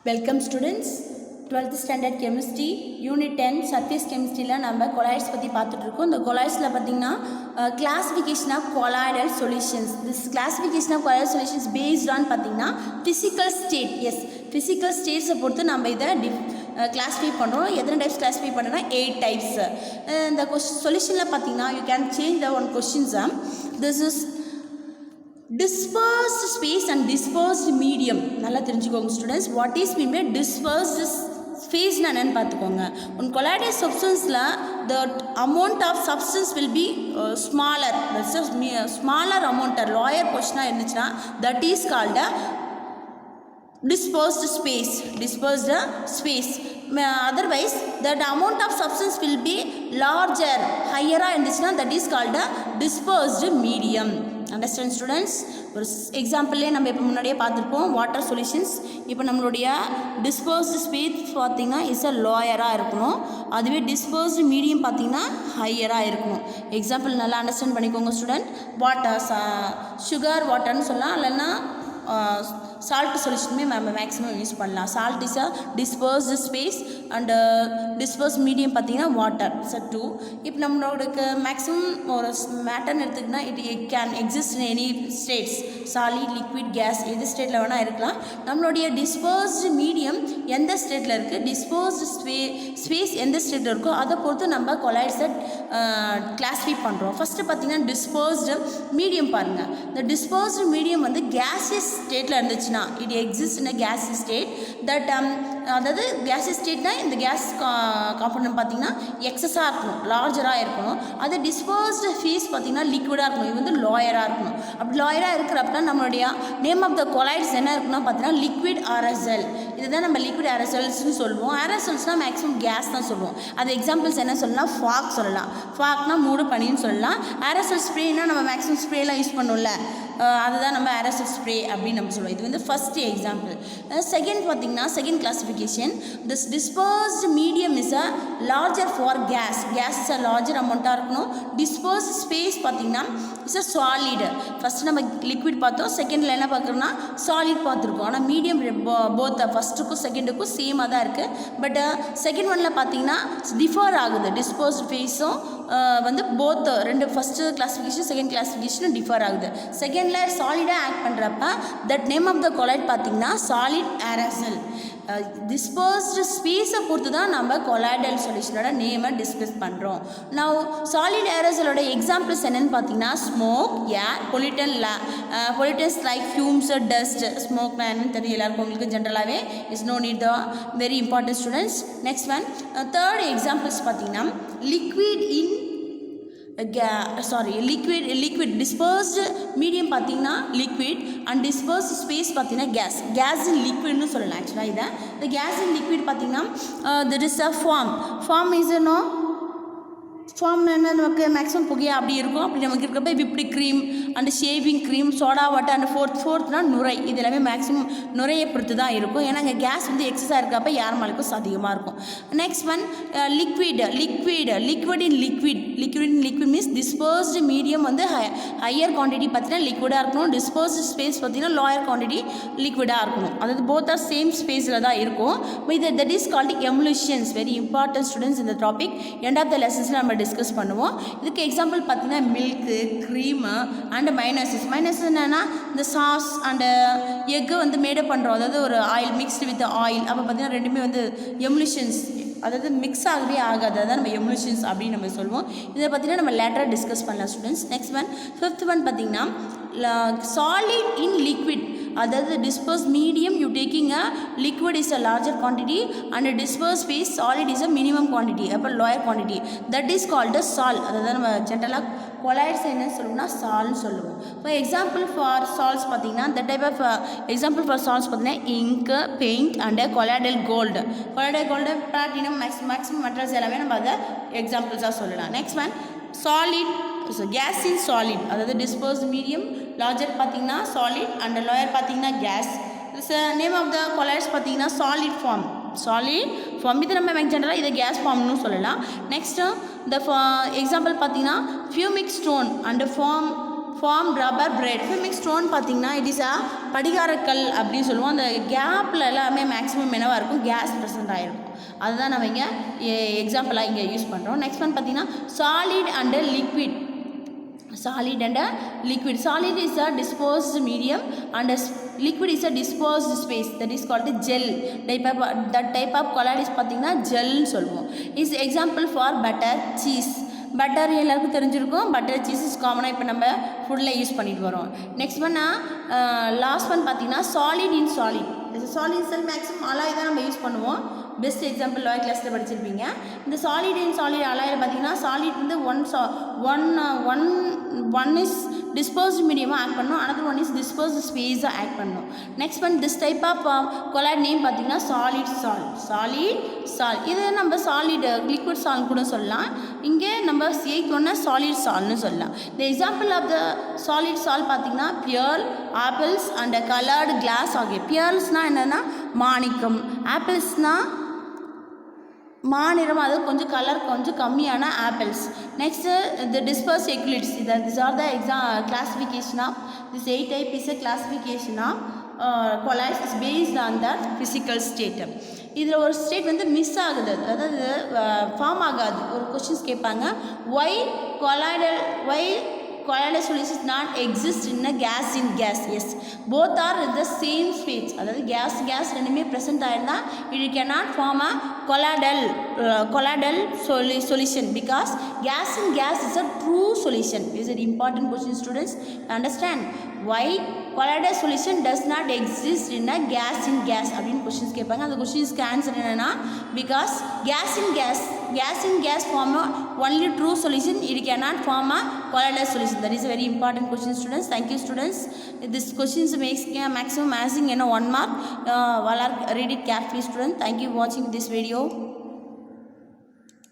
Welcome students. 12th standard chemistry unit 10 surface கெமிஸ்ட்ரியில் நம்ம colloids பற்றி பார்த்துட்ருக்கோம். இந்த கொலாய்ட்ஸில் பார்த்திங்கன்னா classification of colloidal solutions. This classification of colloidal solutions based on பார்த்திங்கன்னா ஃபிசிக்கல் ஸ்டேட். ஃபிசிக்கல் ஸ்டேட்ஸை பொறுத்து நம்ம இதை கிளாஸிஃபை பண்ணுறோம். எத்தனை டைப்ஸ் கிளாஸிஃபை பண்ணுறோன்னா 8 டைப்ஸ். இந்த சொல்யூஷனில் பார்த்திங்கன்னா you can change the one questions. This is dispersed space and dispersed medium. நல்லா தெரிஞ்சுக்கோங்க students. What is mean by dispersed space என்னன்னு பார்த்துக்கோங்க. உன் கொலாய்டல் சப்ஸ்டன்ஸில் the amount of substance will be smaller. That's a smaller amount, lower portion இருந்துச்சுன்னா that is called a dispersed space. Otherwise that amount of substance will be larger, higher இருந்துச்சுன்னா that is called a dispersed medium. Understand students. ஒரு எக்ஸாம்பிள்லேயே நம்ம இப்போ முன்னாடியே பார்த்துருப்போம் water solutions. இப்போ நம்மளுடைய dispersed space பார்த்திங்கன்னா இஸ் அ லோயராக இருக்கணும். அதுவே டிஸ்பர்ஸ்டு மீடியம் பார்த்திங்கன்னா ஹையராக இருக்கணும். எக்ஸாம்பிள் நல்லா அண்டர்ஸ்டாண்ட் பண்ணிக்கோங்க ஸ்டூடெண்ட். வாட்டர் சுகர் வாட்டர்னு சொல்லலாம், இல்லைன்னா சால்ட் சொல்யூஷனுமே நம்ம மேக்ஸிமம் யூஸ் பண்ணலாம். Salt is a dispersed space and dispersed medium பார்த்திங்கன்னா வாட்டர் இஸ் அ 2. இப்போ நம்மளோட மேக்ஸிமம் ஒரு மேட்டர்னு எடுத்துக்கிட்டால் it can exist in any states, solid, liquid, gas, எது ஸ்டேட்டில் வேணால் இருக்கலாம். நம்மளுடைய டிஸ்பர்ஸ்டு மீடியம் எந்த ஸ்டேட்டில் இருக்குது, டிஸ்பர்ஸ்டு ஸ்பேஸ் எந்த ஸ்டேட்டில் இருக்கோ அதை பொறுத்து நம்ம கொலாய்ட்ஸை கிளாஸிஃபை பண்ணுறோம். ஃபஸ்ட்டு பார்த்திங்கன்னா டிஸ்பர்ஸ்டு மீடியம் பாருங்கள். இந்த டிஸ்பர்ஸ்டு மீடியம் வந்து கேஸியஸ் ஸ்டேட்டில் இருந்துச்சுன்னா it exist in a gaseous state. That அதாவது கேஸியஸ் ஸ்டேட்னா இந்த கேஸ் காம்பவுண்ட் பார்த்திங்கன்னா எக்ஸஸாக இருக்கணும், லார்ஜராக இருக்கணும். அது டிஸ்பர்ஸ்டு ஃபேஸ் பார்த்திங்கன்னா லிக்விடாக இருக்கணும், இது வந்து லோயராக இருக்கணும். அப்படி லோயராக இருக்கிறப்ப நம்மளுடைய நேம் ஆஃப் த கொலாய்ட்ஸ் என்ன இருக்குன்னா பார்த்தீங்கன்னா லிக்விட் ஆரசல். இதுதான் நம்ம லிக்விட் ஆரசல்ஸ்னு சொல்லுவோம். ஆரசல்ஸ்னால் மேக்ஸிமம் கேஸ் தான் சொல்லுவோம். அது எக்ஸாம்பிள்ஸ் என்ன சொல்லலாம், ஃபாக் சொல்லலாம். ஃபாக்னா மூடு பனின்னு சொல்லலாம். ஆரசல் ஸ்ப்ரேனா நம்ம மேக்ஸிமம் ஸ்ப்ரேலாம் யூஸ் பண்ணுவோம்ல, அதுதான் நம்ம ஆரசல் ஸ்ப்ரே அப்படின்னு நம்ம சொல்லுவோம். இது வந்து ஃபஸ்ட்டு எக்ஸாம்பிள். செகண்ட் பார்த்திங்கன்னா second classification, this dispersed medium is a larger for gas. Gas is a larger அமௌண்ட்டாக இருக்கணும். டிஸ்பர்ஸ்டு ஸ்பேஸ் பார்த்திங்கன்னா இஸ் அ சாலிடு. ஃபஸ்ட்டு நம்ம லிக்விட் பார்த்தோம், செகண்டில் என்ன பார்க்குறோன்னா சாலிட் பார்த்துருக்கோம். ஆனால் மீடியம் போத் ஃபஸ்ட்டுக்கும் செகண்டுக்கும் சேமாக தான் இருக்குது. பட் செகண்ட் ஒனில் பார்த்திங்கன்னா டிஃபர் ஆகுது. டிஸ்பர்ஸ்டு ஃபேஸும் வந்து போத் ரெண்டு ஃபஸ்ட்டு கிளாஸிஃபிகேஷன் செகண்ட் கிளாஸிஃபிகேஷனும் டிஃபர் ஆகுது. செகண்டில் சாலிடாக ஆக்ட் பண்ணுறப்ப that name of the colloid பார்த்திங்கன்னா சாலிட் ஏரசல். டிஸ்பர்ஸ்டு ஸ்பேஸை பொறுத்து தான் நம்ம கொலாய்டல் சொல்யூஷனோட நேமை டிஸ்கஸ் பண்ணுறோம். நான் சாலிட் ஏரசலோட எக்ஸாம்பிள்ஸ் என்னென்னு பார்த்தீங்கன்னா smoke, air, pollutants like fumes, dust. ஸ்மோக்னா என்னன்னு தெரியும் எல்லாருக்கும், உங்களுக்கு ஜென்ரலாகவே is no need the very important students. Next one third examples பார்த்தீங்கன்னா liquid in liquid dispersed medium பார்த்தீங்கன்னா லிக்விட் அண்ட் டிஸ்பர்ஸ்ட் ஸ்பேஸ் பார்த்தீங்கன்னா கேஸ் இன் லிக்விட்னு சொல்லலாம். ஆக்சுவலாக இதை இந்த கேஸ் இன் லிக்விட் பார்த்தீங்கன்னா there is a form is a no ஃபார்ம்னா என்ன, நமக்கு மேக்ஸிமம் புகையாக அப்படி இருக்கும். அப்படி நமக்கு இருக்கிறப்ப whipped cream and shaving cream, soda water and ஃபோர்த்னா நுரை. இது எல்லாமே மேக்ஸிமம் நுரையை பொறுத்து தான் இருக்கும். ஏன்னா இங்கே கேஸ் வந்து எக்ஸஸாக இருக்கிறப்ப ஏர் மாலிகுல்ஸ் அதிகமாக இருக்கும். Next one liquid in liquid means dispersed medium வந்து ஹையர் குவான்டிட்டி பார்த்தீங்கன்னா லிக்விடாக இருக்கணும். டிஸ்பர்ஸ்டு ஸ்பேஸ் பார்த்தீங்கன்னா லோயர் குவான்டிட்டி லிக்விடாக இருக்கணும். அதாவது போத் ஆர் சேம் ஸ்பேஸில் தான் இருக்கும். இது that is called emulsions. Very important students. இந்த டாபிக் எண்ட் ஆஃப் த லெசன்ஸில் நம்ம டிஸ்கஸ் பண்ணுவோம். இதுக்கு எக்ஸாம்பிள் பார்த்தீங்கன்னா மில்க்கு, க்ரீமு அண்ட் மைனஸஸ் என்னென்னா இந்த சாஸ் அண்டு எக்கு வந்து மேடப் பண்ணுறோம். அதாவது ஒரு ஆயில் மிக்ஸ்டு வித் ஆயில். அப்போ பார்த்தீங்கன்னா ரெண்டுமே வந்து எமுலேஷன்ஸ், அதாவது மிக்ஸ் ஆகவே ஆகாது. அதான் நம்ம எமுலேஷன்ஸ் அப்படின்னு நம்ம சொல்லுவோம். இதை பார்த்தீங்கன்னா நம்ம லேட்டராக டிஸ்கஸ் பண்ணலாம் students. Next one fifth one பார்த்தீங்கன்னா சாலிட் இன் லிக்விட். அதாவது disperse medium you taking a liquid is a larger quantity and disperse space solid is a minimum quantity, அப்போ lower quantity. That is called sol. அதாவது நம்ம ஜென்ரலாக colloids என்னன்னு சொல்லுவோம்னா சால்னு சொல்லுவோம். இப்போ எக்ஸாம்பிள் ஃபார் சால்ஸ் பார்த்தீங்கன்னா இந்த type of example for sols பார்த்தீங்கன்னா இங்கு, paint and colloidal gold. Platinum maximum metals எல்லாமே நம்ம அதை எக்ஸாம்பிள்ஸாக சொல்லலாம். Next one solid gas in solid. அதாவது டிஸ்பர்ஸ்ட் மீடியம் லார்ஜர் பார்த்தீங்கன்னா சாலிட் அண்ட் லோயர் பார்த்தீங்கன்னா gas. Name of the colloids பார்த்தீங்கன்னா சாலிட் ஃபார்ம் இது நம்ம ஜென்ரலாக இதை கேஸ் ஃபார்ம்னு சொல்லலாம். நெக்ஸ்ட்டு இந்த எக்ஸாம்பிள் பார்த்தீங்கன்னா pumice stone and form rubber bread. Pumice stone பார்த்திங்கன்னா இட் இஸ் படிகாரக்கல் அப்படின்னு சொல்லுவோம். அந்த கேப்பில் எல்லாமே மேக்ஸிமம் என்னவாக இருக்கும், கேஸ் ப்ரெசென்ட் ஆகிருக்கும். அதுதான் நம்ம இங்கே எக்ஸாம்பிளாக இங்கே யூஸ் பண்ணுறோம். நெக்ஸ்ட் ஒன் பார்த்திங்கன்னா solid and liquid. Solid and liquid. Solid is a disposed medium and liquid is a disposed space, that is called gel. That type of colloid is பார்த்திங்கன்னா ஜெல்னு சொல்லுவோம். is example for butter, cheese. Butter எல்லாருக்கும் தெரிஞ்சிருக்கும். Butter cheese is காமனாக இப்போ நம்ம ஃபுட்டில் use பண்ணிட்டு வரோம். நெக்ஸ்ட் ஒன் லாஸ்ட் ஒன் பார்த்திங்கன்னா சாலிட் இன் சாலிட். சாலிட் செல் மேக்ஸிமம் அலாய் தான் நம்ம யூஸ் பண்ணுவோம். பெஸ்ட் எக்ஸாம்பிள் லோயர் கிளாஸில் படிச்சிருப்பீங்க. இந்த சாலிட் இன் சாலிட் அலாயில் பார்த்தீங்கன்னா சாலிட் வந்து ஒன் இஸ் டிஸ்போஸ்ட் மீடியமாக ஆக்ட் பண்ணணும், அனதர் ஒன் இஸ் டிஸ்போஸ்ட் ஸ்பேஸாக ஆக்ட் பண்ணணும். Next one this type of colloid name பார்த்தீங்கன்னா சாலிட் சால். இது நம்ம சாலிட் லிக்விட் சால் கூட சொல்லலாம். இங்கே நம்ம எயித் ஒன்று சாலிட் சால்னு சொல்லலாம். இந்த example of the solid sol பார்த்தீங்கன்னா pear, apples and coloured glass ஆகிய. பியர்ஸ்னால் என்னென்னா மாணிக்கம், ஆப்பிள்ஸ்னால் மாநிறம், அது கொஞ்சம் கலர் கொஞ்சம் கம்மியான ஆப்பிள்ஸ். நெக்ஸ்ட்டு த டிஸ்பர்ஸ் எக்லிட்ஸ். This are the classification of this 8 type is a classification of colloids is based on the physical state. இதில் ஒரு ஸ்டேட் வந்து மிஸ் ஆகுது, அதாவது ஃபார்ம் ஆகாது. ஒரு கொஷின்ஸ் கேட்பாங்க, why colloidal solution does not exist in a gas in gas. Yes, both are in the same phase. அதாவது gas ரெண்டுமே present ஆயிருந்தா it cannot form a colloidal solution because gas in gas is a true solution. This is an important question, students. Understand why colloidal solution does not exist in a gas in gas அப்படின்னு questions கேட்பாங்க. அந்த கொஷின்ஸ்க்கு answer என்னென்னா because gas in gas form only true solution, it cannot form a colloidal solution. That is a very important question, students. Thank you, students. This questions makes maximum asking 1 mark. Read it carefully, students. Thank you for watching this video.